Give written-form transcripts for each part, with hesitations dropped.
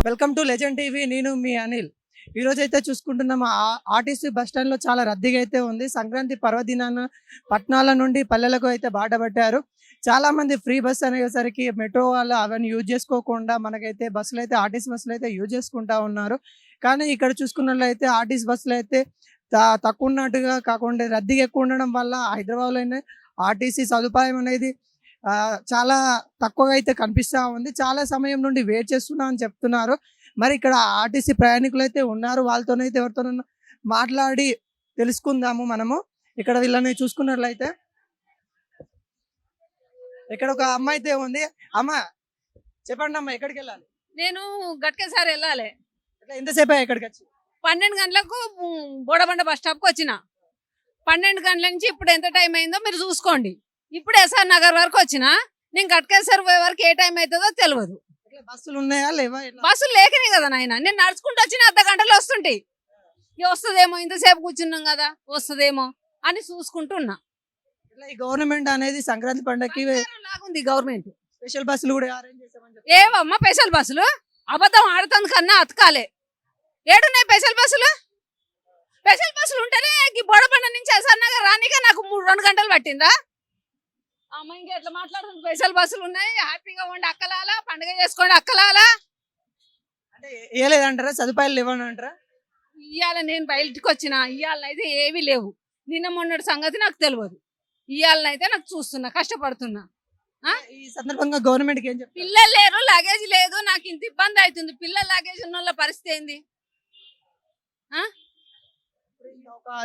Welcome to legend TV. నేను మీ అనిల్. ఈరోజు అయితే చూసుకుంటున్నాం ఆర్టీసీ బస్ స్టాండ్లో చాలా రద్దీగా అయితే ఉంది. సంక్రాంతి పర్వదినాన పట్టణాల నుండి పల్లెలకు అయితే బాట పట్టారు. చాలా మంది ఫ్రీ బస్ అనేసరికి మెట్రో వాళ్ళు అవన్నీ యూజ్ చేసుకోకుండా మనకైతే బస్సులు అయితే ఆర్టీసీ బస్సులు అయితే యూజ్ చేసుకుంటా ఉన్నారు. కానీ ఇక్కడ చూసుకున్నట్లయితే ఆర్టీసీ బస్సులు అయితే తక్కువ ఉన్నట్టుగా కాకుండా రద్దీగా ఎక్కువ ఉండడం వల్ల హైదరాబాద్లోనే ఆర్టీసీ సదుపాయం అనేది చాలా తక్కువగా అయితే కనిపిస్తూ ఉంది. చాలా సమయం నుండి వెయిట్ చేస్తున్నా అని చెప్తున్నారు. మరి ఇక్కడ ఆర్టీసీ ప్రయాణికులు అయితే ఉన్నారు. వాళ్ళతోనైతే ఎవరితోనైనా మాట్లాడి తెలుసుకుందాము మనము. ఇక్కడ వీళ్ళని చూసుకున్నట్లయితే ఇక్కడ ఒక అమ్మాయి అయితే ఉంది. అమ్మ చెప్పండి అమ్మ, ఎక్కడికి వెళ్ళాలి? నేను గట్కేసారి వెళ్ళాలి. ఎంతసేపు ఎక్కడికి వచ్చి? 12 గంటలకు బోడబండ బస్ స్టాప్కి వచ్చిన. 12 గంటల నుంచి ఇప్పుడు ఎంత టైం అయిందో మీరు చూసుకోండి. ఇప్పుడు ఎస్ఆర్ నగర్ వరకు వచ్చిన. నేను గట్కేసారి పోయే వరకు ఏ టైం అవుతుందో తెలియదు. బస్సులు ఉన్నాయా లేవా? బస్సులు లేకనే కదా నాయన నేను నడుచుకుంటూ వచ్చిన. అర్ధ గంటలో వస్తుంటాయి. వస్తుందేమో, ఇంతసేపు కూర్చున్నాం కదా వస్తుందేమో అని చూసుకుంటున్నా. ఈ గవర్నమెంట్ అనేది సంక్రాంతి పండుగకి లాగుంది గవర్నమెంట్. స్పెషల్ బస్సులు కూడా అరేంజ్ చేసామని ఏవమ్మా స్పెషల్ బస్సులు? అబద్ధం ఆడుతుంది కన్నా అతకాలే. ఏడున్నాయి స్పెషల్ బస్సులు? స్పెషల్ బస్సులు ఉంటేనే బోడబండ నుంచి ఎస్ఆర్ నగర్ రానిగా నాకు 2 గంటలు పట్టిందా? అమ్మ ఇంకా ఎట్లా మాట్లాడుతుంది? స్పెషల్ బస్సులు ఉన్నాయి, హ్యాపీగా ఉండి అక్కలాలా, పండుగ చేసుకోండి అక్కలాలా. అంటే ఏ లేదంటారా? సదుపాయాలు లేవని అంటారా? ఇవాళ నేను బయటికి వచ్చిన. ఇవాళనైతే ఏవి లేవు. నిన్న మొన్నటి సంగతి నాకు తెలియదు. ఇవాళనైతే నాకు చూస్తున్నా, కష్టపడుతున్నా. ఈ సందర్భంగా గవర్నమెంట్ కి ఏం చెప్తారు? పిల్లలు లేరు, లగేజ్ లేదు. నాకు ఇంత ఇబ్బంది అవుతుంది. పిల్లల లగేజ్ ఉన్న వాళ్ళ పరిస్థితి ఏంది?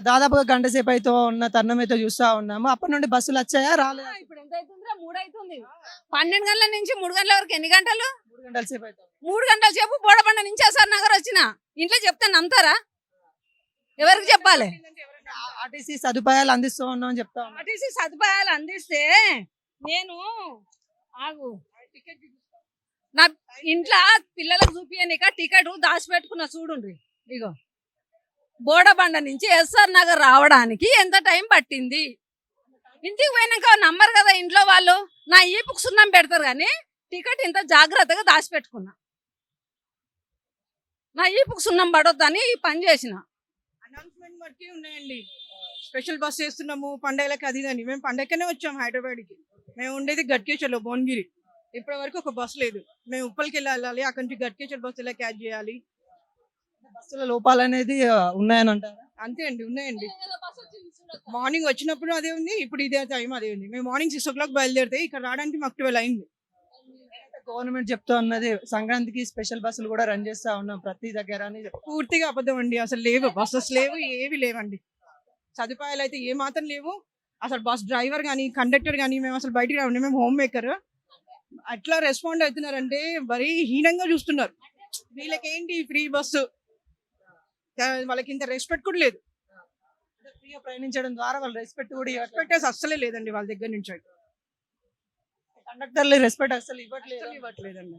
దాదాపుగా గంట సేపు అయితే ఉన్న తరుణం అయితే చూస్తా ఉన్నాము. అప్పటి నుండి బస్సులు వచ్చాయా రాలేదా? ఇప్పుడు ఎంత అవుతుందిరా? 3 అవుతుంది. 12 గంటల నుంచి 3 గంటల వరకు ఎన్ని గంటలు? 3 గంటల సేపు అయితే. 3 గంటల సేపు బోడబండ నుంచి ఎస్ఆర్ నగర్ వచ్చిన. ఇంట్లో చెప్తే నమ్ముతారా? ఎవరికి చెప్పాలి? ఆర్టీసీ సదుపాయాలు అందిస్తూ ఉన్నామని చెప్తా ఉన్నా. ఆర్టీసీ సదుపాయాలు అందిస్తే నేను ఆగు నా ఇంట్లో పిల్లలకు చూపియనిక టికెట్ దాచిపెట్టుకున్న చూడుండ్రి. ఇగో బోడబండ నుంచి ఎస్ఆర్ నగర్ రావడానికి ఎంత టైం పట్టింది? ఇంటికి పోయినాక నంబర్ కదా ఇంట్లో వాళ్ళు. నా ఈపుకు సున్నం పెడతారు కానీ టికెట్ ఇంత జాగ్రత్తగా దాచిపెట్టుకున్నా. నా ఈపుకు సున్నం పడొద్దని ఈ పని చేసిన. అనౌన్స్మెంట్ బట్టి ఉన్నాయండి. స్పెషల్ బస్ చేస్తున్నాము పండగలకి అది అని. మేము పండగకనే వచ్చాము హైదరాబాద్కి. మేము ఉండేది గట్కేశ్వర్లో, భువనగిరి. ఇప్పటి వరకు ఒక బస్సు లేదు. మేము ఉప్పల్కి వెళ్ళాలి, అక్కడి నుంచి గట్కేశ్వర్ బస్సు ఎలా క్యాచ్ చేయాలి? బస్సుల లోపాలు అనేది ఉన్నాయని అంటారా? అంతే అండి, ఉన్నాయండి. మార్నింగ్ వచ్చినప్పుడు అదే ఉంది, ఇప్పుడు ఇదే టైం అదే ఉంది. మేము మార్నింగ్ 6 o'clock బయలుదేరితే ఇక్కడ రావడానికి మాకు 12 అయింది. గవర్నమెంట్ చెప్తా ఉన్నది సంక్రాంతికి స్పెషల్ బస్సులు కూడా రన్ చేస్తా ఉన్నాం ప్రతి దగ్గర అని. పూర్తిగా అబద్ధం అండి. అసలు లేవు బస్సెస్, లేవు, ఏవి లేవండి. సదుపాయాలు అయితే ఏ మాత్రం లేవు. అసలు బస్ డ్రైవర్ కానీ కండక్టర్ కానీ మేము అసలు బయటికి రావండి. మేము హోమ్ మేకర్. అట్లా రెస్పాండ్ అవుతున్నారంటే మరీ హీనంగా చూస్తున్నారు. వీళ్ళకేంటి ఫ్రీ బస్సు, వాళ్ళకి ఇంత రెస్పెక్ట్ కూడా లేదు. ఫ్రీగా ప్రయాణించడం ద్వారా వాళ్ళు రెస్పెక్ట్ కూడా రెస్పెక్ట్ అస్సలే లేదండి వాళ్ళ దగ్గర నుంచి. కండక్టర్లు రెస్పెక్ట్ అసలు ఇవ్వట్లేదండి.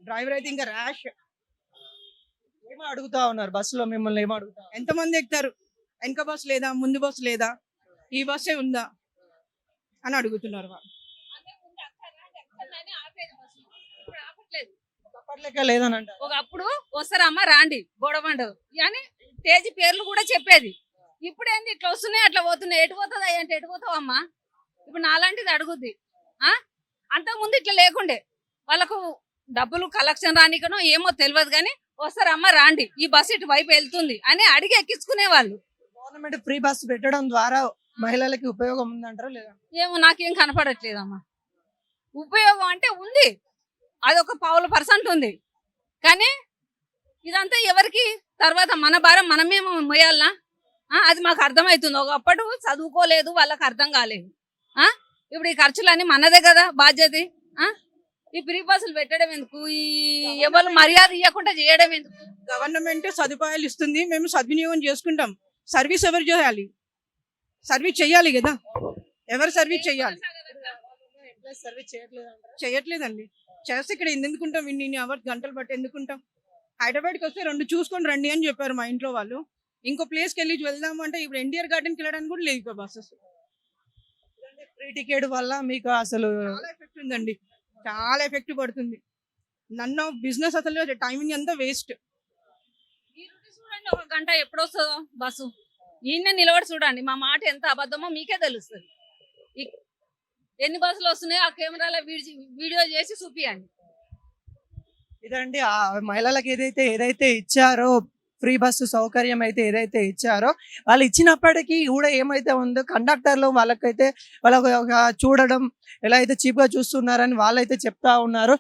డ్రైవర్ అయితే ఇంకా ర్యాష్. ఏమో అడుగుతా ఉన్నారు బస్సులో మిమ్మల్ని, ఏమో అడుగుతా ఎంతమంది ఎక్కుతారు? వెనక బస్సు లేదా, ముందు బస్సు లేదా, ఈ బస్సే ఉందా అని అడుగుతున్నారు వాళ్ళు. అప్పట్లేక లేదని అంటారు. ఒకప్పుడు వస్తారమ్మా రాండి బోడబండ అని తేజీ పేర్లు కూడా చెప్పేది. ఇప్పుడు ఏంది ఇట్లా వస్తున్నాయి అట్లా పోతున్నాయి. ఎటు పోతుంది అంటే ఎటు పోతావు అమ్మా? ఇప్పుడు నాలాంటిది అడుగుద్ది. అంతకుముందు ఇట్లా లేకుండే. వాళ్ళకు డబ్బులు కలెక్షన్ రానికనో ఏమో తెలియదు కానీ వస్తారమ్మా రాండి, ఈ బస్సు ఇటు వైపు వెళ్తుంది అని అడిగి ఎక్కించుకునే వాళ్ళు. గవర్నమెంట్ ఫ్రీ బస్సు పెట్టడం ద్వారా మహిళలకి ఉపయోగం ఉందంటారా లేదా? ఏమో నాకేం కనపడట్లేదమ్మా. ఉపయోగం అంటే ఉంది, అదొక 0.5% ఉంది. కానీ ఇదంతా ఎవరికి? తర్వాత మన భారం మనమేమో మొయ్యాలనా? అది మాకు అర్థమవుతుంది. ఒకప్పుడు చదువుకోలేదు, వాళ్ళకి అర్థం కాలేదు. ఇప్పుడు ఈ ఖర్చులన్నీ మనదే కదా బాధ్యత. ఈ ఫ్రీ బస్సులు పెట్టడం ఎందుకు? ఈ ఎవరు మర్యాద ఇవ్వకుండా చేయడం ఎందుకు? గవర్నమెంట్ సదుపాయాలు ఇస్తుంది, మేము సద్వినియోగం చేసుకుంటాం. సర్వీస్ ఎవరు చేయాలి? సర్వీస్ చెయ్యాలి కదా. ఎవరు సర్వీస్ చెయ్యాలి? చేయట్లేదండి. చేస్తే ఇక్కడ ఎందుకుంటాం? ఇన్ని అవర్స్ గంటలు బట్టి ఎందుకుంటాం? హైదరాబాద్కి వస్తే 2 చూసుకొని రండి అని చెప్పారు మా ఇంట్లో వాళ్ళు. ఇంకో ప్లేస్కి వెళ్ళి వెళ్దాము అంటే ఇప్పుడు ఎన్టీఆర్ గార్డెన్కి వెళ్ళడానికి కూడా లేదు బస్సెస్. ఫ్రీ టికెట్ వల్ల మీకు అసలు చాలా ఎఫెక్ట్ ఉందండి. చాలా ఎఫెక్ట్ పడుతుంది. నన్ను బిజినెస్ అసలు టైమింగ్ అంతా వేస్ట్. మీరు చూడండి, ఒక గంట ఎప్పుడు వస్తుందో బస్సు, ఈయన నిలబడి చూడండి, మా మాట ఎంత అబద్ధమో మీకే తెలుస్తుంది. ఎన్ని బస్సులు వస్తున్నాయో ఆ కెమెరాలో వీడియో చేసి చూపియండి. ఇదండి ఆ మహిళలకు ఏదైతే ఇచ్చారో ఫ్రీ బస్సు సౌకర్యం అయితే ఏదైతే ఇచ్చారో వాళ్ళు ఇచ్చినప్పటికీ కూడా ఏమైతే ఉందో కండక్టర్లు వాళ్ళకైతే వాళ్ళ చూడడం ఎలా అయితే చీప్ గా చూస్తున్నారని వాళ్ళైతే చెప్తా ఉన్నారు.